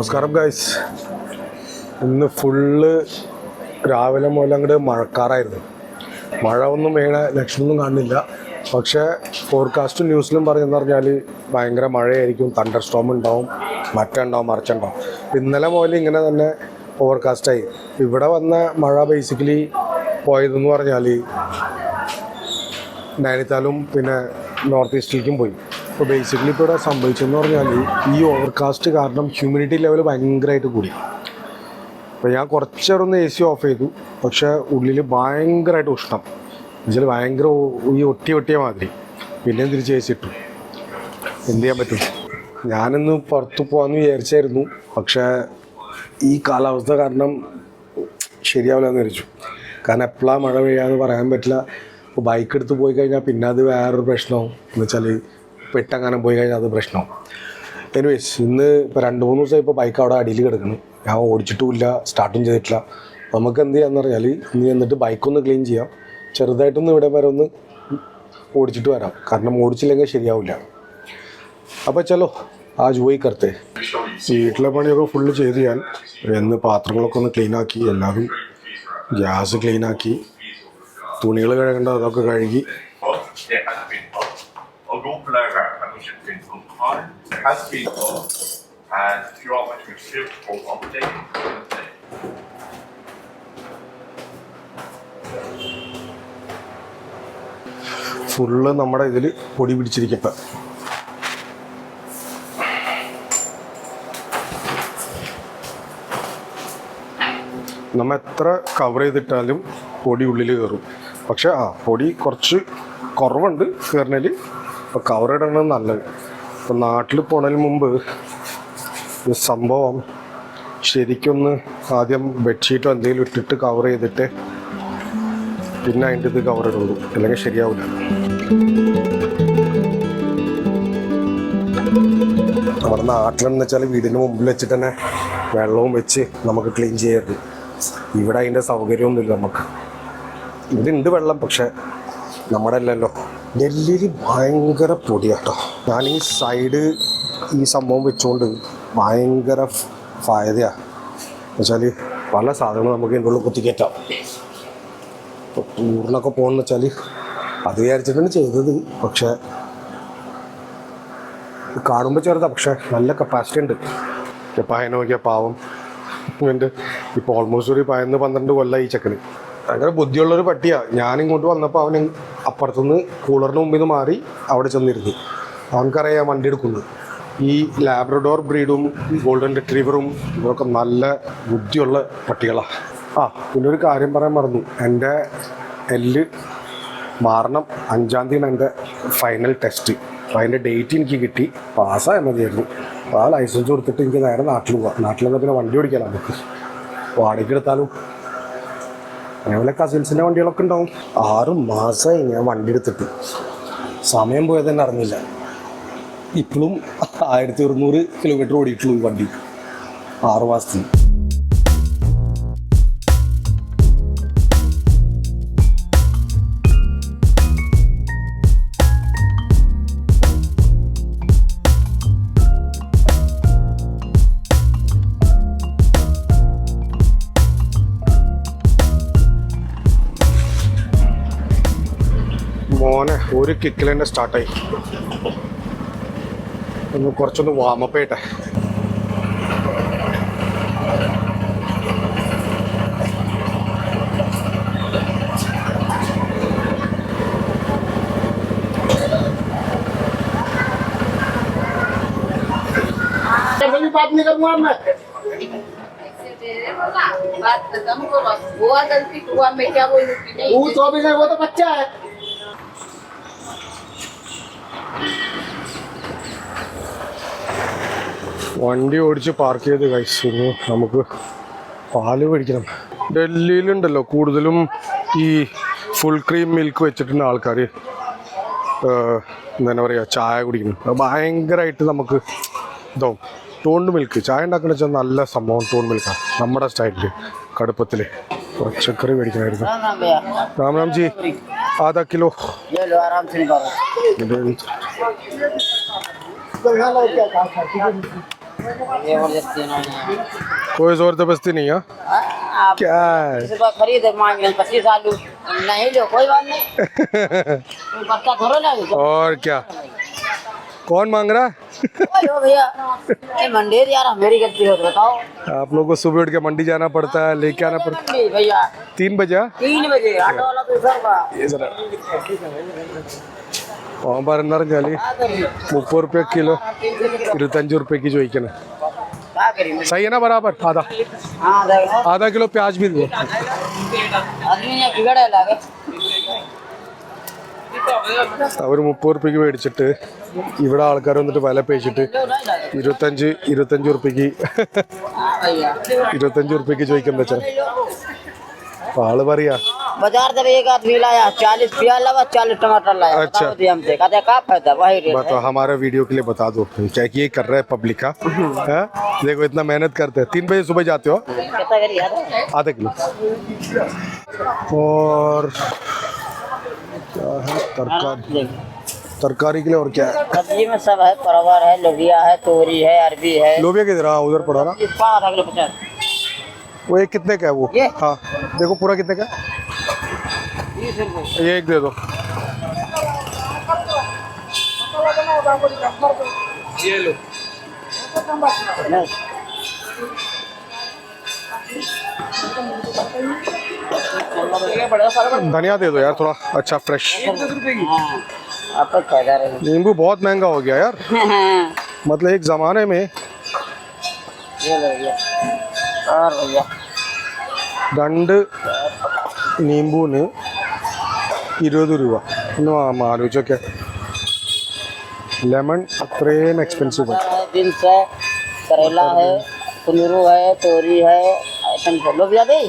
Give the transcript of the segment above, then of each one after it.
നമസ്കാരം ഗൈസ്. ഇന്ന് ഫുള്ള് രാവിലെ മുതൽ അങ്ങോട്ട് മഴക്കാറായിരുന്നു. മഴ ഒന്നും വീണ ലക്ഷണമൊന്നും കാണുന്നില്ല. പക്ഷേ ഫോർകാസ്റ്റ് ന്യൂസിലും പറയുന്നത് പറഞ്ഞാൽ ഭയങ്കര മഴയായിരിക്കും, തണ്ടർ സ്റ്റോം ഉണ്ടാവും, മറ്റുണ്ടാവും, മറിച്ചുണ്ടാവും. ഇന്നലെ മുതൽ ഇങ്ങനെ തന്നെ ഫോർകാസ്റ്റായി. ഇവിടെ വന്ന മഴ ബേസിക്കലി പോയതെന്ന് പറഞ്ഞാൽ നൈനിത്താലും പിന്നെ നോർത്ത് ഈസ്റ്റിലേക്കും പോയി. ഇപ്പോൾ ബേസിക്കലി ഇപ്പോൾ ഇവിടെ സംഭവിച്ചതെന്ന് പറഞ്ഞാൽ ഈ ഓവർകാസ്റ്റ് കാരണം ഹ്യൂമിഡിറ്റി ലെവൽ ഭയങ്കരമായിട്ട് കൂടി. അപ്പോൾ ഞാൻ കുറച്ചേരൊന്ന് AC ഓഫ് ചെയ്തു. പക്ഷേ ഉള്ളിൽ ഭയങ്കരമായിട്ട് ഉഷ്ണം എന്നുവെച്ചാൽ ഭയങ്കര ഈ ഒട്ടിയ മാതിരി. പിന്നെയും തിരിച്ച് AC ഇട്ടു. എന്ത് ചെയ്യാൻ പറ്റും? ഞാനിന്ന് പുറത്ത് പോകാമെന്ന് വിചാരിച്ചായിരുന്നു. പക്ഷേ ഈ കാലാവസ്ഥ കാരണം ശരിയാവില്ല എന്ന് വിചാരിച്ചു. കാരണം എപ്പോഴാണ് മഴ പെയ്യാന്ന് പറയാൻ പറ്റില്ല. ഇപ്പോൾ ബൈക്ക് എടുത്ത് പോയി കഴിഞ്ഞാൽ പിന്നെ അത് വേറൊരു പ്രശ്നമാവും. എന്ന് വെച്ചാൽ പെട്ടെങ്ങനെ പോയി കഴിഞ്ഞാൽ അത് പ്രശ്നമാവും. എനിവേസ് ഇന്ന് ഇപ്പോൾ 2-3 ദിവസമായി ഇപ്പോൾ ബൈക്ക് അവിടെ അടിയിൽ കിടക്കുന്നു. ഞാൻ ഓടിച്ചിട്ടുമില്ല, സ്റ്റാർട്ടും ചെയ്തിട്ടില്ല. നമുക്ക് എന്ത് ചെയ്യാന്ന് പറഞ്ഞാൽ ഇനി എന്നിട്ട് ബൈക്കൊന്ന് ക്ലീൻ ചെയ്യാം, ചെറുതായിട്ടൊന്ന് ഇവിടെ വരെ ഒന്ന് ഓടിച്ചിട്ട് വരാം. കാരണം ഓടിച്ചില്ലെങ്കിൽ ശരിയാവില്ല. അപ്പോൾ ചലോ ആജ് പോയി കർത്തേ. വീട്ടിലെ പണിയൊക്കെ ഫുള്ള് ചെയ്ത് ഞാൻ എന്ന് പാത്രങ്ങളൊക്കെ ഒന്ന് ക്ലീനാക്കി, എല്ലാവരും ഗ്യാസ് ക്ലീനാക്കി, തുണികൾ കഴുകേണ്ട അതൊക്കെ കഴുകി. ഫുള്ള് നമ്മുടെ ഇതിൽ പൊടി പിടിച്ചിരിക്കട്ടെ. നമ്മൾ എത്ര കവർ ചെയ്തിട്ടാലും പൊടി ഉള്ളിൽ കയറും. പക്ഷേ പൊടി കുറച്ച് കുറവുണ്ട് കയറുന്നതിൽ. ഇപ്പോൾ കവർ ഇടണം നല്ലത്. ഇപ്പോൾ നാട്ടിൽ പോണതിന് മുമ്പ് ഈ സംഭവം ശരിക്കൊന്ന് ആദ്യം ബെഡ്ഷീറ്റോ എന്തെങ്കിലും ഇട്ടിട്ട് കവർ ചെയ്തിട്ട് പിന്നെ അതിൻ്റെ ഇത് കവർ ഇടുള്ളൂ, അല്ലെങ്കിൽ ശരിയാവില്ല. നമ്മുടെ നാട്ടിലെന്ന് വെച്ചാൽ വീടിന് മുമ്പിൽ വെച്ചിട്ട് തന്നെ വെള്ളവും വെച്ച് നമുക്ക് ക്ലീൻ ചെയ്യരുത്. ഇവിടെ അതിൻ്റെ സൗകര്യമൊന്നുമില്ല നമുക്ക്. ഇവിടെ ഉണ്ട് വെള്ളം, പക്ഷെ നമ്മുടെ അല്ലല്ലോ. ഡൽഹിയിൽ ഭയങ്കര പൊടിയാട്ടോ. ഞാൻ ഈ സൈഡ് ഈ സംഭവം വെച്ചുകൊണ്ട് ഭയങ്കര ഫായതയാണ്. എന്നുവെച്ചാൽ പല സാധനങ്ങളും നമുക്ക് ഇതിൻ്റെ ഉള്ളിൽ കുത്തിക്കയറ്റാം. ഇപ്പോൾ ടൂറിനൊക്കെ പോകുമെന്ന് വെച്ചാൽ അത് വിചാരിച്ചിട്ടാണ് ചെയ്തത്. പക്ഷേ കാണുമ്പോൾ ചെറുതാണ്, പക്ഷേ നല്ല കപ്പാസിറ്റി ഉണ്ട്. പയന നോക്കിയാൽ പാവം ഉണ്ട്. ഇപ്പോൾ ഓൾമോസ്റ്റ് ഒരു 11-12 കൊല്ലം ഈ ചെക്കന്. ഭയങ്കര ബുദ്ധിയുള്ളൊരു പട്ടിയാണ്. ഞാനിങ്ങോട്ട് വന്നപ്പോൾ അവന് അപ്പുറത്തുനിന്ന് കൂളറിന് മുമ്പിൽ നിന്ന് മാറി അവിടെ ചെന്നിരുന്നു. അവനക്കറിയാം വണ്ടി എടുക്കുന്നത്. ഈ ലാബ്രഡോർ ബ്രീഡും ഗോൾഡൻ റിട്രീവറും ഇവരൊക്കെ നല്ല ബുദ്ധിയുള്ള പട്ടികളാണ്. പിന്നെ ഒരു കാര്യം പറയാൻ മറന്നു. എൻ്റെ എല്ല് മാറണം 5-ാം തീയതിയാണ് എൻ്റെ ഫൈനൽ ടെസ്റ്റ്. അപ്പോൾ അതിൻ്റെ ഡേറ്റ് എനിക്ക് കിട്ടി. പാസ്സായാൽ മതിയായിരുന്നു. അപ്പോൾ ആ ലൈസൻസ് കൊടുത്തിട്ട് എനിക്ക് നേരെ നാട്ടിൽ പോകാം. നാട്ടിലെന്നാൽ പിന്നെ വണ്ടി ഓടിക്കാം. നമുക്ക് വാടകയ്ക്ക് എടുത്താലും അതേപോലെ കസിൻസിൻ്റെ വണ്ടികളൊക്കെ ഉണ്ടാവും. 6 മാസമായി ഞാൻ വണ്ടി എടുത്തിട്ട്. സമയം പോയത് തന്നെ അറിഞ്ഞില്ല. ഇപ്പോഴും 1200 കിലോമീറ്റർ ഓടിയിട്ടുള്ളൂ ഈ വണ്ടി 6 മാസത്തിൽ. മോനെ ഒരു കിക്കിൽ തന്നെ സ്റ്റാർട്ടായി. ഒന്ന് കുറച്ചൊന്ന് വാമപ്പ് ചെയ്യട്ടെ. बात नहीं करूंगा मैं। बात खत्म करो। हुआ गलती हुआ, मैं क्या बोलूं कि नहीं। वो 24 है, वो तो बच्चा है। വണ്ടി ഓടിച്ച് പാർക്ക് ചെയ്ത് കഴിച്ചു. നമുക്ക് പാല് മേടിക്കണം. ഡൽഹിയിലുണ്ടല്ലോ കൂടുതലും ഈ ഫുൾ ക്രീം മിൽക്ക് വെച്ചിട്ടുണ്ട് ആൾക്കാർ എന്താ പറയുക ചായ കുടിക്കുന്നത്. ഭയങ്കരമായിട്ട് നമുക്ക് ഇതാവും. ടോണ്ട് മിൽക്ക് ചായ ഉണ്ടാക്കുന്ന വെച്ചാൽ നല്ല സംഭവം. ടോണ്ട് മിൽക്കാണ് നമ്മുടെ സ്റ്റൈലിൽ കടുപ്പത്തിൽ. പച്ചക്കറി മേടിക്കണമായിരുന്നു. राम राम जी, आधा किलो। जबरदस्ती नहीं है। कोई जोर जबरदस्ती नहीं है आप क्या है सुबह खरीद मांग रहे 25 आलू नहीं लो कोई बात नहीं, कोई पत्ता थोड़ा लगे। और क्या कौन मांग रहा है लो भैया, ये मंडी यार मेरी गलती हो तो बताओ। आप लोगों को सुबह उठ के मंडी जाना पड़ता है, लेके आना पड़ता मंडी भैया है 3 बजे 3 बजे ऑटो वाला तो सर का പറഞ്ഞാൽ 30 रुपये किलो 25 रुपये की ചോദിക്കണേ क्या करेंगे। सही है ना बराबर आधा हाँ देखो आधा किलो प्याज भी दो आदमी ने बिगड़ा लगे। അവർ 30 റുപ്യക്ക് മേടിച്ചിട്ട് ഇവിടെ ആൾക്കാർ വന്നിട്ട് വില പേച്ചിട്ട് 25 റുപ്യക്ക് हाँ भैया 25 റുപ്യക്ക് ചോദിക്കുന്ന വെച്ചാൽ ആള് പറയാ बाजार जब एक आदमी लाया 40 प्याज लाया 40 टमाटर लाया। अच्छा। बताओ जी हमसे कहते क्या फायदा वही रेट है। बताओ हमारे वीडियो के लिए बता दो क्या कि ये कर रहा है पब्लिक का हाँ? देखो इतना मेहनत करते हैं 3 बजे सुबह जाते हो कितना करिए आधा किलो और क्या है तरकारी तरकारी के लिए और क्या है सब्जी में सब है, परवर है, लोबिया है, तोरी है, अरबी है। लोबिया किधर हाँ उधर पड़ा ना इस पाव आधा किलो 50। वो एक कितने का है वो ये? हाँ देखो पूरा कितने का है? 20 रुपये। ये एक दे दो ये लो धनिया दे दो यार थोड़ा अच्छा फ्रेश हाँ, आपको फायदा रहेगा। नींबू बहुत महंगा हो गया यार मतलब एक ज़माने में ये लो भैया और भैया 2 നീമ്പൂന് 20 രൂപ ഒന്ന് ആലോചിച്ചൊക്കെ ലെമൺ അത്രയും എക്സ്പെൻസീവ് है, बीन्स है, करेला है, कुंदरू है, तोरी है, आइटम है। लोबिया दे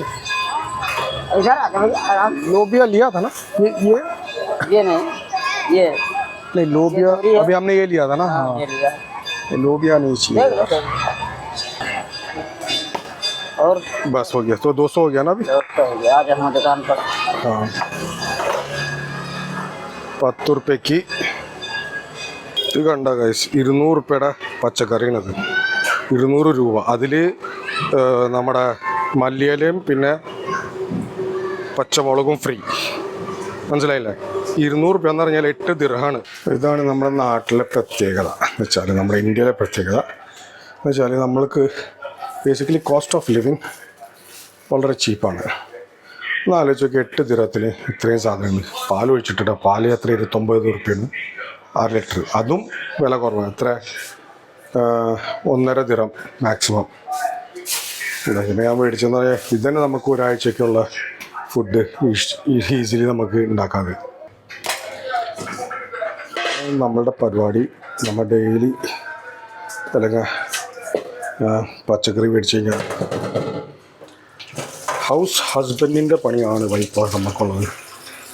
इधर आ जाओ भैया आराम। लोबिया लिया था ना ये नहीं ये नहीं लोबिया अभी हमने ये लिया था ना हाँ ये लिया ये लोबिया नहीं देख चाहिए लो देख लो। और बस हो गया तो 200 हो गया ना अभी तो हो गया आज हमारे दुकान पर हाँ 10 റുപ്യക്ക് ഇത് കണ്ട ഗൈസ് 200 റുപ്യയുടെ പച്ചക്കറിയാണത് 200 രൂപ അതിൽ നമ്മുടെ മല്ലിയിലയും പിന്നെ പച്ചമുളകും ഫ്രീ മനസ്സിലായില്ലേ 200 റുപ്യ എന്ന് പറഞ്ഞാൽ 8 ദിർഹമാണ് ഇതാണ് നമ്മുടെ നാട്ടിലെ പ്രത്യേകത എന്ന് വെച്ചാൽ നമ്മുടെ ഇന്ത്യയിലെ പ്രത്യേകത എന്ന് വെച്ചാൽ നമ്മൾക്ക് ബേസിക്കലി കോസ്റ്റ് ഓഫ് ലിവിങ് വളരെ ചീപ്പാണ് ഒന്ന് ആലോചിച്ചൊക്കെ 8 ദിർഹത്തിൽ ഇത്രയും സാധനങ്ങൾ പാൽ ഒഴിച്ചിട്ടിട്ട് പാൽ എത്ര 29 റുപ്യാണ് 6 ലിറ്റർ അതും വില കുറവാണ് എത്ര 1.5 ദിർഹം മാക്സിമം ഇതൊക്കെ ഞാൻ മേടിച്ചെന്ന് പറഞ്ഞാൽ ഇതന്നെ നമുക്ക് ഒരാഴ്ചയ്ക്കുള്ള ഫുഡ് ഈസിലി നമുക്ക് ഉണ്ടാക്കാതെ നമ്മളുടെ പരിപാടി നമ്മൾ ഡെയിലി അല്ലെങ്കിൽ പച്ചക്കറി മേടിച്ച് കഴിഞ്ഞാൽ ഹൗസ് ഹസ്ബൻഡിൻ്റെ പണിയാണ് വൈഫ് നമുക്കുള്ളത്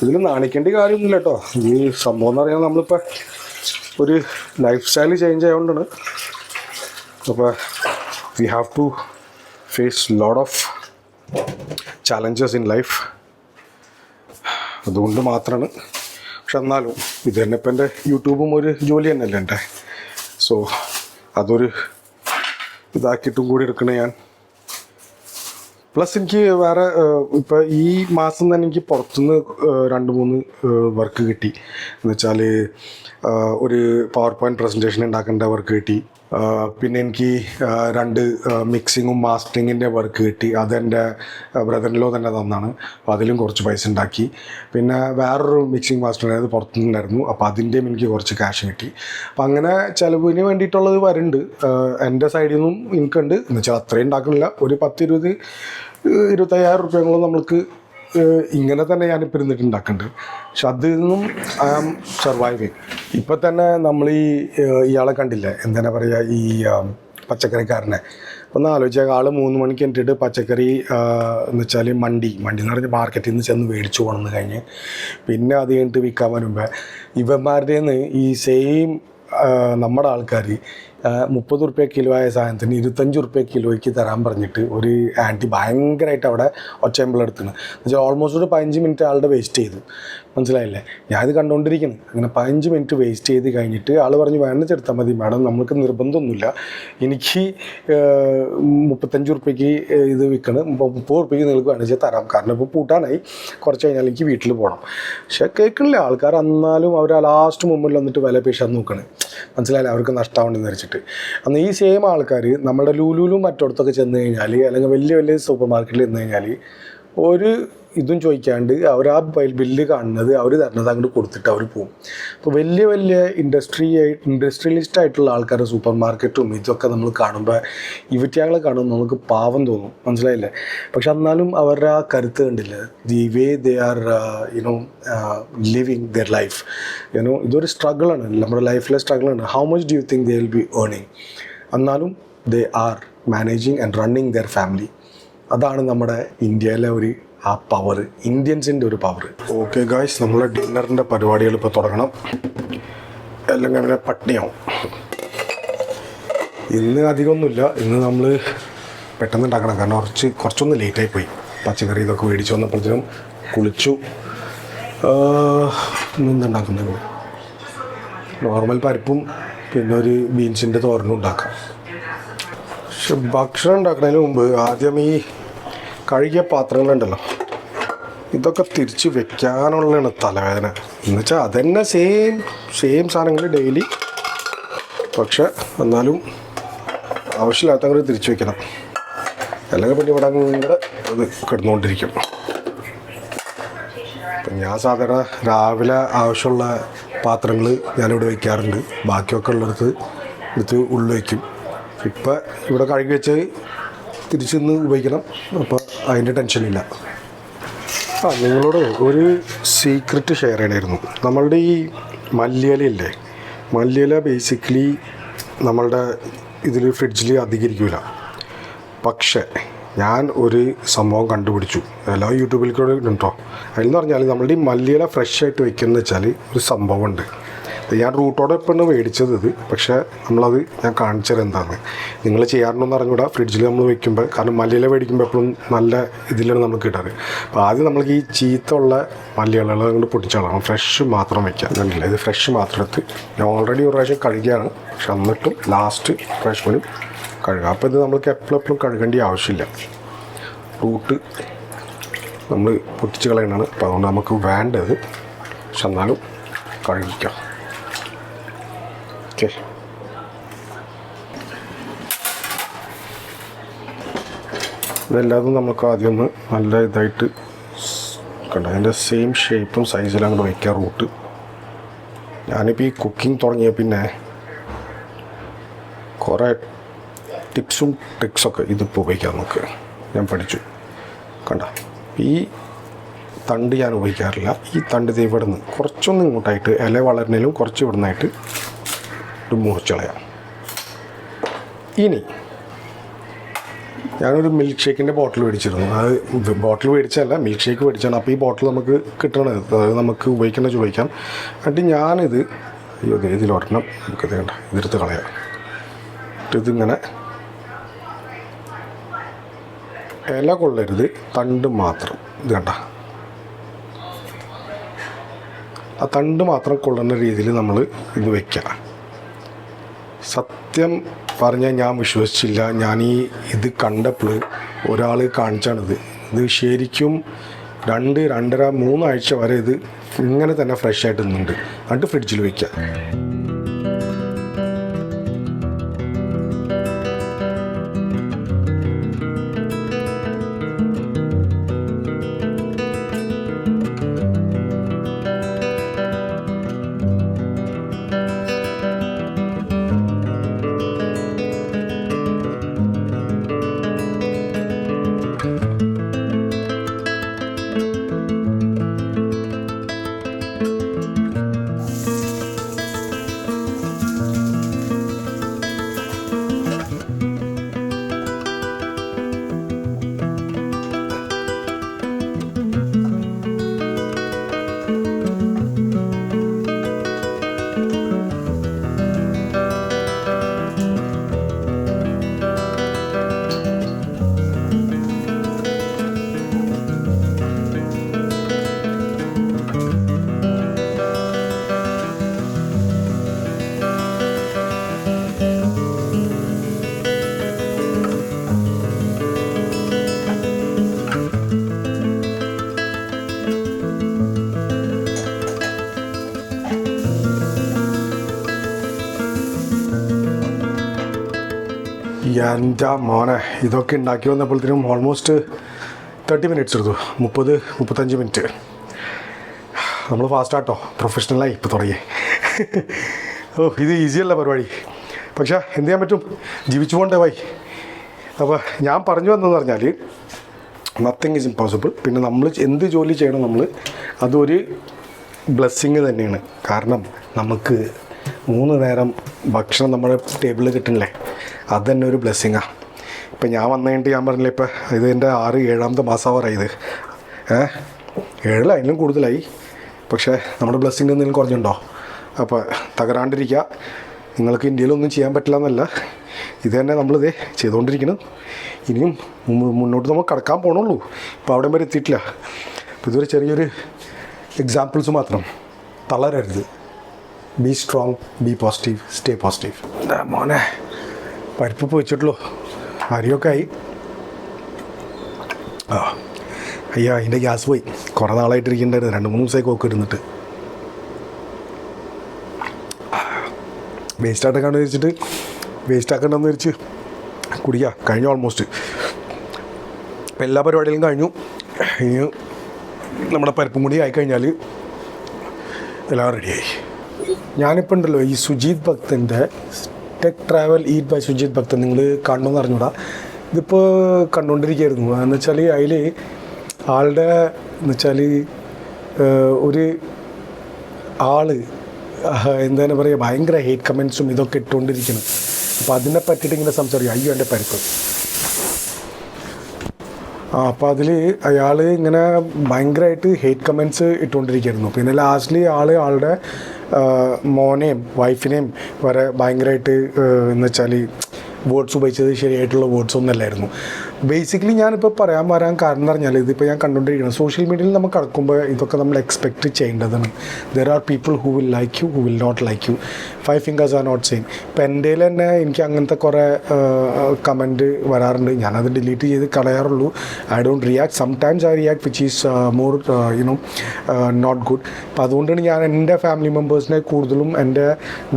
ഇതിൽ നാണിക്കേണ്ട കാര്യമൊന്നുമില്ല കേട്ടോ ഈ സംഭവം എന്ന് പറയുന്നത് നമ്മളിപ്പോൾ ഒരു ലൈഫ് സ്റ്റൈൽ ചേഞ്ച് ആയതുകൊണ്ടാണ് അപ്പോൾ we have to face lot of challenges in life അതുകൊണ്ട് മാത്രമാണ് പക്ഷെ എന്നാലും ഇത് തന്നെ ഇപ്പം എൻ്റെ യൂട്യൂബും ഒരു ജോലി തന്നെയല്ലേ എൻ്റെ സോ അതൊരു ഇതാക്കിയിട്ടും കൂടി എടുക്കണേ ഞാൻ പ്ലസ് എനിക്ക് വേറെ ഇപ്പോൾ ഈ മാസം തന്നെ എനിക്ക് പുറത്തുനിന്ന് 2-3 വർക്ക് കിട്ടി എന്ന് വെച്ചാൽ ഒരു പവർ പോയിൻറ്റ് പ്രസൻറ്റേഷൻ ഉണ്ടാക്കേണ്ട വർക്ക് കിട്ടി പിന്നെ എനിക്ക് 2 മിക്സിങ്ങും മാസ്റ്ററിങ്ങിൻ്റെ വർക്ക് കിട്ടി അതെൻ്റെ ബ്രദറിലോ തന്നെ തന്നാണ് അപ്പോൾ അതിലും കുറച്ച് പൈസ ഉണ്ടാക്കി പിന്നെ വേറൊരു മിക്സിങ് മാസ്റ്റർ അത് പുറത്തുനിന്നുണ്ടായിരുന്നു അപ്പോൾ അതിൻ്റെയും എനിക്ക് കുറച്ച് ക്യാഷ് കിട്ടി അപ്പോൾ അങ്ങനെ ചിലവിന് വേണ്ടിയിട്ടുള്ളത് വരുന്നുണ്ട് എൻ്റെ സൈഡിൽ നിന്നും എനിക്കുണ്ട് എന്ന് വെച്ചാൽ അത്രയും ഉണ്ടാക്കുന്നില്ല ഒരു 10-25,000 റുപ്യകളും നമ്മൾക്ക് ഇങ്ങനെ തന്നെ ഞാനിപ്പോൾ ഇരുന്നിട്ട് ഉണ്ടാക്കുന്നുണ്ട് പക്ഷെ അതിൽ നിന്നും ഐ ആം സർവൈവിങ് ഇപ്പം തന്നെ നമ്മൾ ഇയാളെ കണ്ടില്ലേ എന്താണ് പറയുക ഈ പച്ചക്കറിക്കാരനെ ഒന്ന് ആലോചിച്ചാൽ ആൾ 3 മണിക്ക് എത്തിയിട്ട് പച്ചക്കറി എന്ന് വെച്ചാൽ മണ്ടി എന്ന് പറഞ്ഞാൽ മാർക്കറ്റിൽ നിന്ന് ചെന്ന് മേടിച്ചു കൊണ്ടുവന്ന് കഴിഞ്ഞ് പിന്നെ അത് കഴിഞ്ഞിട്ട് വിൽക്കാൻ വരുമ്പോൾ ഇവന്മാരുടെ നിന്ന് ഈ സെയിം നമ്മുടെ ആൾക്കാർ 30 റുപ്യ കിലോ ആയ സാധനത്തിന് 25 റുപ്യ കിലോയ്ക്ക് തരാൻ പറഞ്ഞിട്ട് ഒരു ആൻറ്റി ഭയങ്കരമായിട്ട് അവിടെ ഒച്ചയമ്പളെടുത്തിന് എന്നുവെച്ചാൽ ഓൾമോസ്റ്റ് ഒരു 15 മിനിറ്റ് ആളുടെ വേസ്റ്റ് ചെയ്തു. മനസ്സിലായില്ലേ? ഞാനിത് കണ്ടുകൊണ്ടിരിക്കുന്നു. അങ്ങനെ 15 മിനിറ്റ് വേസ്റ്റ് ചെയ്ത് കഴിഞ്ഞിട്ട് ആൾ പറഞ്ഞു വേണമെച്ചെടുത്താൽ മതി മാഡം, നമുക്ക് നിർബന്ധമൊന്നുമില്ല, എനിക്ക് 35 റുപ്യക്ക് ഇത് വിൽക്കണം, 30 റുപ്യക്ക് നിങ്ങൾക്ക് വേണമെങ്കിൽ തരാം, കാരണം ഇപ്പോൾ പൂട്ടാനായി, കുറച്ച് കഴിഞ്ഞാൽ എനിക്ക് വീട്ടിൽ പോകണം. പക്ഷേ കേൾക്കണില്ല ആൾക്കാർ. എന്നാലും അവർ ലാസ്റ്റ് മുമ്പിൽ വന്നിട്ട് വില പേശാൻ നോക്കണേ. മനസ്സിലായില്ല? അവർക്ക് നഷ്ടമാവണമെന്ന് വെച്ചിട്ട്. അന്ന് ഈ സെയിം ആൾക്കാർ നമ്മുടെ ലുലുലും മറ്റോടത്തൊക്കെ ചെന്ന് കഴിഞ്ഞാൽ, അല്ലെങ്കിൽ വലിയ വലിയ സൂപ്പർ മാർക്കറ്റിൽ ചെന്ന് കഴിഞ്ഞാൽ ഒരു ഇതും ചോദിക്കാണ്ട് അവർ ആ ബില്ല് കാണുന്നത് അവർ തരുന്നത് അങ്ങോട്ട് കൊടുത്തിട്ട് അവർ പോകും. അപ്പോൾ വലിയ വലിയ ഇൻഡസ്ട്രിയലിസ്റ്റ് ആയിട്ടുള്ള ആൾക്കാർ സൂപ്പർ മാർക്കറ്റും ഇതൊക്കെ നമ്മൾ കാണുമ്പോൾ ഇവറ്റകളെ കാണുമ്പോൾ നമുക്ക് പാവം തോന്നും. മനസ്സിലായില്ലേ? പക്ഷെ എന്നാലും അവരുടെ ആ കരുത്ത് കണ്ടില്ല, the way they are living their life. ഇതൊരു സ്ട്രഗിളാണ്, നമ്മുടെ ലൈഫിലെ സ്ട്രഗിളാണ്. How much do you think they will be earning? എന്നാലും they are managing and running their family. അതാണ് നമ്മുടെ ഇന്ത്യയിലെ ആ പവർ, ഇന്ത്യൻസിൻ്റെ ഒരു പവർ. ഓക്കെ ഗായ്സ്, നമ്മളെ ഡിന്നറിൻ്റെ പരിപാടികൾ ഇപ്പോൾ തുടങ്ങണം, അല്ലെങ്കിൽ അങ്ങനെ പട്ടിണിയാവും. ഇന്ന് അധികമൊന്നുമില്ല, ഇന്ന് നമ്മൾ പെട്ടെന്ന് ഉണ്ടാക്കണം, കാരണം കുറച്ചൊന്ന് ലേറ്റായി പോയി. പച്ചക്കറി ഇതൊക്കെ മേടിച്ച് വന്നപ്പോഴത്തേനും കുളിച്ചു. ഇന്നുണ്ടാക്കുന്നത് നോർമൽ പരിപ്പും പിന്നെ ഒരു ബീൻസിൻ്റെ തോരനും ഉണ്ടാക്കാം. പക്ഷെ ഭക്ഷണം ഉണ്ടാക്കുന്നതിന് മുമ്പ് ആദ്യം ഈ കഴുകിയ പാത്രങ്ങളുണ്ടല്ലോ, ഇതൊക്കെ തിരിച്ച് വെക്കാനുള്ളതാണ് തലവേദന. എന്നുവെച്ചാൽ അതന്നെ സെയിം സാധനങ്ങൾ ഡെയിലി, പക്ഷെ എന്നാലും ആവശ്യമില്ലാത്തവർ തിരിച്ച് വെക്കണം, അല്ലെങ്കിൽ പിന്നെ ഇവിടെ ഇങ്ങനെ അത് കിടന്നുകൊണ്ടിരിക്കും. അപ്പം ഞാൻ സാധാരണ രാവിലെ ആവശ്യമുള്ള പാത്രങ്ങൾ ഞാനിവിടെ വയ്ക്കാറുണ്ട്, ബാക്കിയൊക്കെ ഉള്ളിടത്ത് എടുത്ത് ഉള്ളിൽ വയ്ക്കും. ഇപ്പം ഇവിടെ കഴുകി വെച്ച് തിരിച്ചൊന്ന് ഉപയോഗിക്കണം, അപ്പോൾ അതിൻ്റെ ടെൻഷനില്ല. നിങ്ങളോട് ഒരു സീക്രട്ട് ഷെയർ ചെയ്യണമായിരുന്നു. നമ്മളുടെ ഈ മല്ലിയിലയില്ലേ, മല്ലിയില ബേസിക്കലി നമ്മളുടെ ഇതിൽ ഫ്രിഡ്ജിൽ അധികം ഇരിക്കില്ല. പക്ഷേ ഞാൻ ഒരു സംഭവം കണ്ടുപിടിച്ചു, എല്ലാ യൂട്യൂബിൽ കൂടെ ഉണ്ടോ. അതിലെന്ന് പറഞ്ഞാൽ നമ്മളുടെ ഈ മല്ലിയില ഫ്രഷ് ആയിട്ട് വെക്കുന്നത് വെച്ചാൽ ഒരു സംഭവമുണ്ട്. ഞാൻ റൂട്ടോടെ ഇപ്പം മേടിച്ചത് ഇത്, പക്ഷേ നമ്മളത് ഞാൻ കാണിച്ചത് എന്താണ് നിങ്ങൾ ചെയ്യാറുണ്ടെന്ന് അറിഞ്ഞൂടാ. ഫ്രിഡ്ജിൽ നമ്മൾ വെക്കുമ്പോൾ, കാരണം മല്ലിയില മേടിക്കുമ്പോൾ എപ്പോഴും നല്ല ഇതിലാണ് നമ്മൾ കിട്ടാറ്. അപ്പോൾ ആദ്യം നമ്മൾക്ക് ഈ ചീത്തയുള്ള മല്ലിയിലകൾ കൊണ്ട് പൊട്ടിച്ചോളാം, ഫ്രഷ് മാത്രം വയ്ക്കാം. കണ്ടില്ല, ഇത് ഫ്രഷ് മാത്രം എടുത്ത് ഞാൻ ഓൾറെഡി ഒരു പ്രാവശ്യം കഴുകിയാണ്, പക്ഷെ എന്നിട്ടും ലാസ്റ്റ് ഫ്രഷ് പോലും കഴുകാം. അപ്പോൾ ഇത് നമ്മൾക്ക് എപ്പോഴും കഴുകേണ്ട ആവശ്യമില്ല. റൂട്ട് നമ്മൾ പൊട്ടിച്ച് കളയണതാണ്. അപ്പോൾ അതുകൊണ്ട് നമുക്ക് വേണ്ടത്, പക്ഷെ എന്നാലും കഴുകിക്കാം. ഓക്കെ, ഇതെല്ലാതും നമുക്ക് ആദ്യം ഒന്ന് നല്ല ഇതായിട്ട് കണ്ട അതിൻ്റെ സെയിം ഷേപ്പും സൈസിലും അങ്ങോട്ട് വയ്ക്കാം റൂട്ട്. ഞാനിപ്പോൾ ഈ കുക്കിംഗ് തുടങ്ങിയ പിന്നെ കുറേ ടിപ്സും ട്രിക്സൊക്കെ ഇതിപ്പോൾ ഉപയോഗിക്കാം നമുക്ക്, ഞാൻ പഠിച്ചു. കണ്ട ഈ തണ്ട് ഞാൻ ഉപയോഗിക്കാറില്ല. ഈ തണ്ട് ഇവിടെ നിന്ന് കുറച്ചൊന്നും ഇങ്ങോട്ടായിട്ട് ഇല വളരുന്നതിലും കുറച്ച് ഇവിടെ നിന്നായിട്ട് ഒരു മുറിച്ചളയാം. ഇനി ഞാനൊരു മിൽക്ക് ഷേക്കിൻ്റെ ബോട്ടിൽ മേടിച്ചിരുന്നു. അത് ബോട്ടിൽ മേടിച്ചല്ല, മിൽക്ക് ഷേക്ക് മേടിച്ചാണ്. അപ്പോൾ ഈ ബോട്ടിൽ നമുക്ക് കിട്ടണത്, അതായത് നമുക്ക് ഉപയോഗിക്കുന്നത് ചോദിക്കാം. എന്നിട്ട് ഞാനിത് ഇതിലൊരെണ്ണം നമുക്കിത് കണ്ട ഇതെടുത്ത് കളയാം. ഇതിങ്ങനെ ഇല കൊള്ളരുത്, തണ്ട് മാത്രം. ഇത് കണ്ട ആ തണ്ട് മാത്രം കൊള്ളുന്ന രീതിയിൽ നമ്മൾ ഇത് വയ്ക്കുക. സത്യം പറഞ്ഞാൽ ഞാൻ വിശ്വസിച്ചില്ല. ഞാൻ ഇത് കണ്ടപ്പോൾ ഒരാൾ കാണിച്ചാണിത്. ഇത് ശരിക്കും 2, 2.5, 3 ആഴ്ച വരെ ഇത് ഇങ്ങനെ തന്നെ ഫ്രഷ് ആയിട്ട് നിന്നുണ്ട്. എന്നിട്ട് ഫ്രിഡ്ജിൽ വയ്ക്കുക. എൻ്റെ മോനെ ഇതൊക്കെ ഉണ്ടാക്കി വന്നപ്പോഴത്തേനും ഓൾമോസ്റ്റ് 30 മിനിറ്റ്സ് എടുത്തു. 35 മിനിറ്റ്. നമ്മൾ ഫാസ്റ്റാട്ടോ, പ്രൊഫഷണലായി ഇപ്പോൾ തുടങ്ങി. ഇത് ഈസിയല്ല പരിപാടി, പക്ഷേ എന്ത് ചെയ്യാൻ പറ്റും, ജീവിച്ചു പോകണ്ടേ ഭായി. അപ്പോൾ ഞാൻ പറഞ്ഞു വന്നതെന്ന് പറഞ്ഞാൽ നത്തിങ് ഈസ് ഇമ്പോസിബിൾ. പിന്നെ നമ്മൾ എന്ത് ജോലി ചെയ്യണം, നമ്മൾ അതൊരു ബ്ലെസ്സിങ് തന്നെയാണ്. കാരണം നമുക്ക് 3 നേരം ഭക്ഷണം നമ്മുടെ ടേബിളിൽ കിട്ടണില്ലേ, അത് തന്നെ ഒരു ബ്ലെസ്സിങ്ങാണ്. ഇപ്പം ഞാൻ വന്നു കഴിഞ്ഞിട്ട് ഞാൻ പറഞ്ഞില്ലേ, ഇപ്പം ഇത് എൻ്റെ 6-7ാമത്തെ മാസമാറായി. ഇത് 7 അതിലും കൂടുതലായി. പക്ഷേ നമ്മുടെ ബ്ലെസ്സിങ് എന്തെങ്കിലും കുറഞ്ഞുണ്ടോ? അപ്പോൾ തകരാണ്ടിരിക്കുക. നിങ്ങൾക്ക് ഇന്ത്യയിലൊന്നും ചെയ്യാൻ പറ്റില്ല എന്നല്ല, ഇത് തന്നെ നമ്മളിത് ചെയ്തുകൊണ്ടിരിക്കണം. ഇനിയും മുന്നോട്ട് നമ്മൾ കടക്കാൻ പോകണുള്ളൂ. ഇപ്പോൾ അവിടെ വരെ എത്തിയിട്ടില്ല. അപ്പോൾ ഇതൊരു ചെറിയൊരു എക്സാമ്പിൾസ് മാത്രം. തളരരുത്. Be strong, be positive, stay positive. മോനെ പരിപ്പ് വെച്ചിട്ടുള്ളൂ, അരിയൊക്കെ ആയി. അയ്യോ അതിൻ്റെ ഗ്യാസ് പോയി. കുറേ നാളായിട്ടിരിക്കേണ്ടായിരുന്നു, 2-3 ദിവസമായി കോക്ക് ഇരുന്നിട്ട്. വേസ്റ്റ് ആട്ടൊക്കെയാണെന്ന് വെച്ചിട്ട് വേസ്റ്റ് ആക്കണ്ടെന്ന് വെച്ച് കുടിക്കുക. കഴിഞ്ഞു ഓൾമോസ്റ്റ്. ഇപ്പം എല്ലാ പരിപാടികളും കഴിഞ്ഞു. ഇനി നമ്മുടെ പരിപ്പും കൂടി ആയിക്കഴിഞ്ഞാൽ എല്ലാം റെഡിയായി. ഞാനിപ്പോൾ ഉണ്ടല്ലോ ഈ Sujeeth ഭക്തൻ്റെ tech travel eat by Sujeeth ഭക്തൻ നിങ്ങൾ കാണണമെന്ന് അറിഞ്ഞൂടാ. ഇതിപ്പോൾ കണ്ടുകൊണ്ടിരിക്കുകയായിരുന്നു. എന്ന് വെച്ചാൽ അതിൽ ആളുടെ എന്ന് വെച്ചാൽ ഒരു ആള് എന്താണ് പറയുക, ഭയങ്കര ഹേറ്റ് കമൻസും ഇതൊക്കെ ഇട്ടുകൊണ്ടിരിക്കണം. അപ്പോൾ അതിനെ പറ്റിയിട്ട് ഇങ്ങനെ സംസാരിക്കും, അയ്യോ എൻ്റെ പരിപ്പ്. അപ്പോൾ അതിൽ അയാൾ ഇങ്ങനെ ഭയങ്കരമായിട്ട് ഹേറ്റ് കമൻസ് ഇട്ടുകൊണ്ടിരിക്കുകയായിരുന്നു. പിന്നെ ലാസ്റ്റ്ലി ആളുടെ മോനെയും വൈഫിനെയും വരെ ഭയങ്കരമായിട്ട് എന്ന് വെച്ചാൽ വേർഡ്സ് ഉപയോഗിച്ചത് ശരിയായിട്ടുള്ള വേർഡ്സ് ഒന്നല്ലായിരുന്നു. ബേസിക്കലി ഞാനിപ്പോൾ പറയാൻ വരാൻ കാരണം എന്ന് പറഞ്ഞാൽ ഇതിപ്പോൾ ഞാൻ കണ്ടുകൊണ്ടിരിക്കണം. സോഷ്യൽ മീഡിയയിൽ നമ്മൾ കടക്കുമ്പോൾ ഇതൊക്കെ നമ്മൾ എക്സ്പെക്റ്റ് ചെയ്യേണ്ടതാണ്. There are people who will like you, who will not like you. 5 fingers are not same. ഇപ്പം എൻ്റെ തന്നെ എനിക്ക് അങ്ങനത്തെ കുറേ കമൻറ്റ് വരാറുണ്ട്. ഞാനത് ഡിലീറ്റ് ചെയ്ത് കളയാറുള്ളൂ. I don't react. Sometimes I react which is more not good. അപ്പം അതുകൊണ്ടാണ് ഞാൻ എൻ്റെ ഫാമിലി മെമ്പേഴ്സിനെ കൂടുതലും എൻ്റെ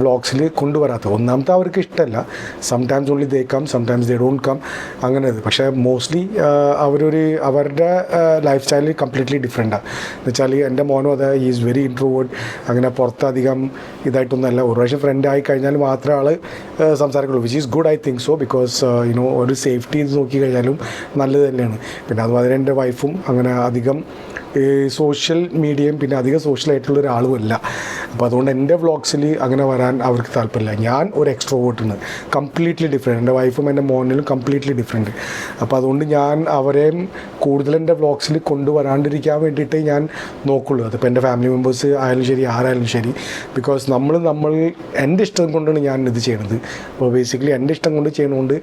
വ്ളോഗ്സിൽ കൊണ്ടുവരാത്തത്. ഒന്നാമത്തെ അവർക്ക് ഇഷ്ടമല്ല. Sometimes only they come, sometimes they don't come, അങ്ങനെ. പക്ഷേ മോസ്റ്റ്ലി അവരുടെ ലൈഫ് സ്റ്റൈൽ കംപ്ലീറ്റ്ലി ഡിഫറെൻറ്റാണ്. എന്ന് വെച്ചാൽ എൻ്റെ മോനും അതെ, ഈ ഈസ് വെരി ഇൻട്രോവേർട്ട്. അങ്ങനെ പുറത്തധികം ഇതായിട്ടൊന്നുമല്ല. ഒരു പ്രാവശ്യം ഫ്രണ്ട് ആയി കഴിഞ്ഞാൽ മാത്രമേ ആൾ സംസാരിക്കുള്ളൂ, which is good. I think so. Because ഒരു സേഫ്റ്റി നോക്കി കഴിഞ്ഞാലും നല്ലത് തന്നെയാണ്. പിന്നെ അതുമാതിരി എൻ്റെ വൈഫും അങ്ങനെ അധികം സോഷ്യൽ മീഡിയയും പിന്നെ അധികം സോഷ്യലായിട്ടുള്ള ഒരാളുമല്ല. അപ്പോൾ അതുകൊണ്ട് എൻ്റെ വ്ളോഗ്സിൽ അങ്ങനെ വരാൻ അവർക്ക് താല്പര്യമില്ല. ഞാൻ ഒരു എക്സ്ട്രോവേർട്ടാണ്, കംപ്ലീറ്റ്ലി ഡിഫറെൻറ്റ്. എൻ്റെ വൈഫും എൻ്റെ മോനിലും കംപ്ലീറ്റ്ലി ഡിഫറെൻറ്റ്. അപ്പോൾ അതുകൊണ്ട് ഞാൻ അവരെയും കൂടുതൽ എൻ്റെ വ്ളോഗ്സിൽ കൊണ്ടുവരാണ്ടിരിക്കാൻ വേണ്ടിയിട്ടേ ഞാൻ നോക്കുള്ളൂ. അതിപ്പോൾ എൻ്റെ ഫാമിലി മെമ്പേഴ്സ് ആയാലും ശരി, ആരായാലും ശരി. ബിക്കോസ് നമ്മൾ എൻ്റെ ഇഷ്ടം കൊണ്ടാണ് ഞാൻ ഇത് ചെയ്യണത്. അപ്പോൾ ബേസിക്കലി എൻ്റെ ഇഷ്ടം കൊണ്ട് ചെയ്യണതുകൊണ്ട്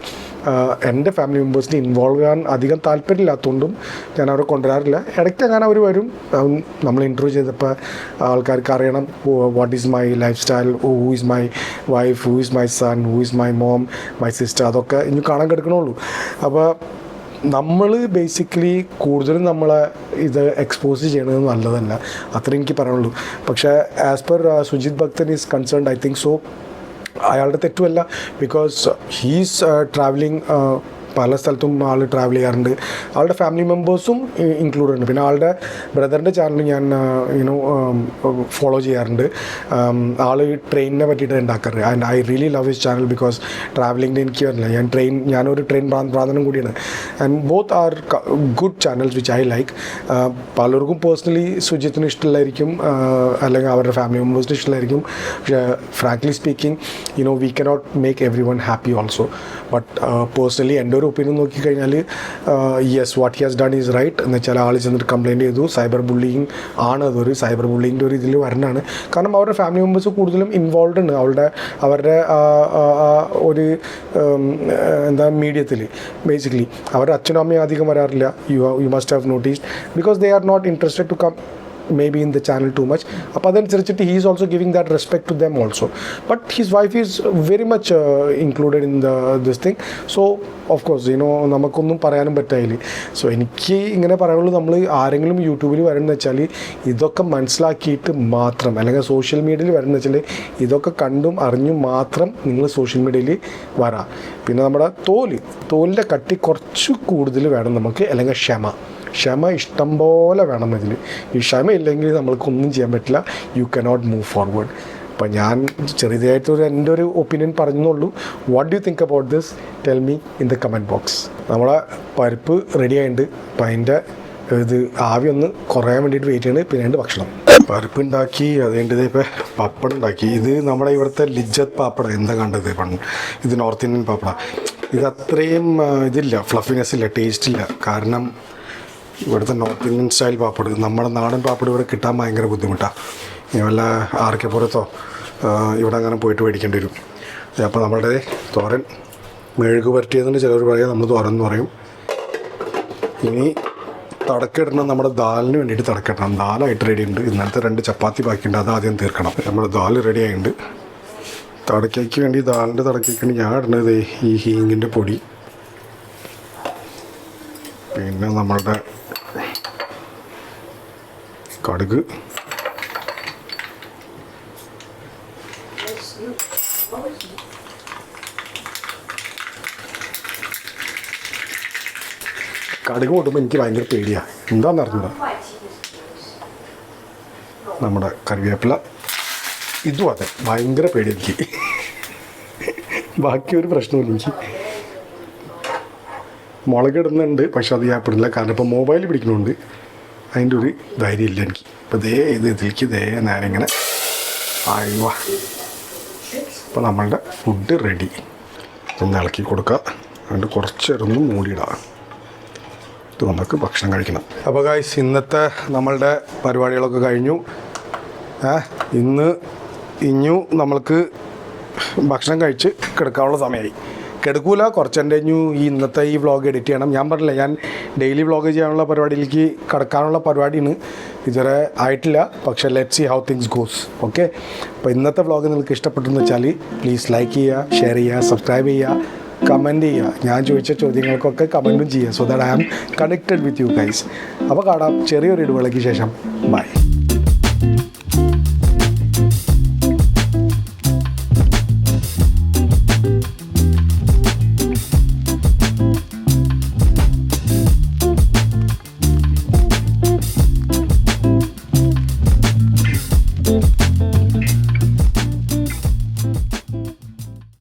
എൻ്റെ ഫാമിലി മെമ്പേഴ്സിനെ ഇൻവോൾവ് ചെയ്യാൻ അധികം താല്പര്യമില്ലാത്തതുകൊണ്ടും ഞാൻ അവരെ കൊണ്ടുവരാറില്ല. ഇടയ്ക്ക് അങ്ങനെ അവർ വരും. നമ്മൾ ഇൻട്രോ ചെയ്തപ്പോൾ ആൾക്കാർക്ക് അറിയണം what is my life style, who is my wife, who is my son, who is my mom, my sister, അതൊക്കെ ഇനി കാണാൻ കിടക്കണുള്ളൂ. അപ്പോൾ നമ്മൾ ബേസിക്കലി കൂടുതലും നമ്മളെ ഇത് എക്സ്പോസ് ചെയ്യണത് നല്ലതല്ല. അത്രയും എനിക്ക് പറയാനുള്ളൂ. പക്ഷേ ആസ് പെർ സുജിത് ഭക്തൻ is concerned, I think so അയാളുടെ തെറ്റുമല്ല. ബിക്കോസ് ഹീസ് ട്രാവലിംഗ്, പല സ്ഥലത്തും ആൾ ട്രാവൽ ചെയ്യാറുണ്ട്. ആളുടെ ഫാമിലി മെമ്പേഴ്സും ഇൻക്ലൂഡ് ഉണ്ട്. പിന്നെ ആളുടെ ബ്രദറിൻ്റെ ചാനൽ ഞാൻ ഫോളോ ചെയ്യാറുണ്ട്. ആൾ ട്രെയിനിനെ പറ്റിയിട്ട് ഉണ്ടാക്കാറ്. And I really love his channel because ട്രാവലിങ്ങിൻ്റെ എനിക്ക് വരില്ല. ഞാനൊരു ട്രെയിൻ പ്രാന്തനം കൂടിയാണ്. And both are good channels which I like. പലർക്കും പേഴ്സണലി സുജിത്തിന് ഇഷ്ടമില്ലായിരിക്കും, അല്ലെങ്കിൽ അവരുടെ ഫാമിലി മെമ്പേഴ്സിന് ഇഷ്ടമില്ലായിരിക്കും. പക്ഷേ frankly speaking we cannot make every one happy also. But personally എൻ്റെ ഒരു ഒപ്പീനിയൻ നോക്കിക്കഴിഞ്ഞാൽ yes, what he has done is right. എന്ന് വെച്ചാൽ ആൾ ചെന്നിട്ട് കംപ്ലയിൻറ്റ് ചെയ്തു. സൈബർ ബുള്ളിങ് ആണ്, അതൊരു സൈബർ ബുള്ളിങ്ങിൻ്റെ ഒരു ഇതിൽ വരണതാണ്. കാരണം അവരുടെ ഫാമിലി മെമ്പേഴ്സ് കൂടുതലും ഇൻവോൾവ് ഉണ്ട് അവരുടെ ഒരു എന്താ മീഡിയത്തിൽ. ബേസിക്കലി അവരുടെ അച്ഛനും അമ്മയും അധികം വരാറില്ല. You must have noticed because they are not interested to come maybe in the channel too much. അപ്പോൾ അതനുസരിച്ചിട്ട് he is also giving that respect to them also. But his wife is very much included in this thing. So of course, നമുക്കൊന്നും പറയാനും പറ്റില്ല. So എനിക്ക് ഇങ്ങനെ പറയാനുള്ളൂ, നമ്മൾ ആരെങ്കിലും യൂട്യൂബിൽ വരുന്നത് വെച്ചാൽ ഇതൊക്കെ മനസ്സിലാക്കിയിട്ട് മാത്രം, അല്ലെങ്കിൽ സോഷ്യൽ മീഡിയയിൽ വരുന്നത് വെച്ചാൽ ഇതൊക്കെ കണ്ടും അറിഞ്ഞും മാത്രം നിങ്ങൾ സോഷ്യൽ മീഡിയയിൽ വരാം. പിന്നെ നമ്മുടെ തോലിൻ്റെ കട്ടി കുറച്ച് കൂടുതൽ വേണം നമുക്ക്, അല്ലെങ്കിൽ ക്ഷമ ഇഷ്ടം പോലെ വേണം ഇതിൽ. ഈ ക്ഷമ ഇല്ലെങ്കിൽ നമ്മൾക്കൊന്നും ചെയ്യാൻ പറ്റില്ല. You cannot move forward. അപ്പം ഞാൻ ചെറിയതായിട്ടൊരു എൻ്റെ ഒരു ഒപ്പീനിയൻ പറഞ്ഞുള്ളൂ. What do you think about this? Tell me in the comment box. നമ്മളെ പരിപ്പ് റെഡി ആയിട്ടുണ്ട്. അപ്പം അതിൻ്റെ ഇത് ആവി ഒന്ന് കുറയാൻ വേണ്ടിയിട്ട് വെയിറ്റ് ചെയ്യുന്നത്. പിന്നെ അതിൻ്റെ ഭക്ഷണം പരിപ്പ് ഉണ്ടാക്കി, അതുകൊണ്ട് ഇപ്പോൾ പപ്പടം ഉണ്ടാക്കി. ഇത് നമ്മുടെ ഇവിടുത്തെ ലിജ്ജത്ത് പാപ്പട എന്താ കണ്ടത് പണ്ട്, ഇത് നോർത്ത് ഇന്ത്യൻ പാപ്പട. ഇത് അത്രയും ഇതില്ല, ഫ്ലഫിനെസ് ഇല്ല, ടേസ്റ്റ് ഇല്ല. കാരണം ഇവിടുത്തെ നോർത്ത് ഇന്ത്യൻ സ്റ്റൈൽ പാപ്പട്, നമ്മുടെ നാടൻ പാപ്പട് ഇവിടെ കിട്ടാൻ ഭയങ്കര ബുദ്ധിമുട്ടാണ്. വല്ല ആർക്കെപ്പുറത്തോ ഇവിടെ അങ്ങനെ പോയിട്ട് മേടിക്കേണ്ടി വരും. അപ്പോൾ നമ്മളുടെ തോരൻ മെഴുകു പരട്ടിയതെന്ന് ചിലർ പറയുക, നമ്മൾ തോരൻ എന്ന് പറയും. ഇനി തടക്കിടണം, നമ്മുടെ ദാലിന് വേണ്ടിയിട്ട് തടക്കിടണം. ദാലായിട്ട് റെഡി ഉണ്ട്. ഇന്നലത്തെ 2 ചപ്പാത്തി ബാക്കിയുണ്ട്, അത് ആദ്യം തീർക്കണം. നമ്മുടെ ദാൽ റെഡി ആയിട്ടുണ്ട്. തടക്കയ്ക്ക് വേണ്ടി, ദാലിൻ്റെ തടക്കയ്ക്ക് വേണ്ടി ഞാൻ ഇടുന്നത് ഈ ഹീങ്ങിൻ്റെ പൊടി, പിന്നെ നമ്മളുടെ കടുക്, കടുക് കൂട്ടുമ്പോൾ എനിക്ക് ഭയങ്കര പേടിയാണ്, എന്താണെന്ന് അറിഞ്ഞൂടാ. നമ്മുടെ കറിവേപ്പില, ഇതും അതെ ഭയങ്കര പേടി എനിക്ക്. ബാക്കി ഒരു പ്രശ്നമില്ല എനിക്ക്. മുളകിടുന്നുണ്ട്, പക്ഷെ അത് ഞാൻ ഇപ്പിടില്ല. കാരണം ഇപ്പോൾ മൊബൈൽ പിടിക്കണമുണ്ട്, അതിൻ്റെ ഒരു ധൈര്യം ഇല്ല എനിക്ക്. ഇപ്പോൾ ഇതിലേക്ക് നേരിങ്ങനെ ആയുവ. അപ്പോൾ നമ്മളുടെ ഫുഡ് റെഡി. ഒന്ന് ഇളക്കി കൊടുക്കുക, അതുകൊണ്ട് കുറച്ചേരൊന്ന് മൂടിയിടാം. ഇത് നമുക്ക് ഭക്ഷണം കഴിക്കണം. അപ്പോൾ ഗായ്സ്, ഇന്നത്തെ നമ്മളുടെ പരിപാടികളൊക്കെ കഴിഞ്ഞു. ഇനിയും നമ്മൾക്ക് ഭക്ഷണം കഴിച്ച് കിടക്കാനുള്ള സമയമായി. കിടക്കൂല, കുറച്ചെൻ്റെ ഇന്നത്തെ ഈ വ്ളോഗ് എഡിറ്റ് ചെയ്യണം. ഞാൻ പറഞ്ഞില്ല, ഞാൻ ഡെയിലി വ്ളോഗ് ചെയ്യാനുള്ള പരിപാടിയിലേക്ക് കിടക്കാനുള്ള പരിപാടിയാണ്. ഇതുവരെ ആയിട്ടില്ല, പക്ഷേ let see how things goes. Okay, അപ്പോൾ ഇന്നത്തെ വ്ളോഗ് നിങ്ങൾക്ക് ഇഷ്ടപ്പെട്ടെന്ന് വെച്ചാൽ പ്ലീസ് ലൈക്ക് ചെയ്യുക, ഷെയർ ചെയ്യുക, സബ്സ്ക്രൈബ് ചെയ്യുക, കമൻറ്റ് ചെയ്യുക. ഞാൻ ചോദിച്ച ചോദ്യങ്ങൾക്കൊക്കെ കമൻറ്റും ചെയ്യുക. So that I am connected with you guys. അപ്പോൾ കാണാം ചെറിയൊരു ഇടവേളയ്ക്ക് ശേഷം. ബൈ.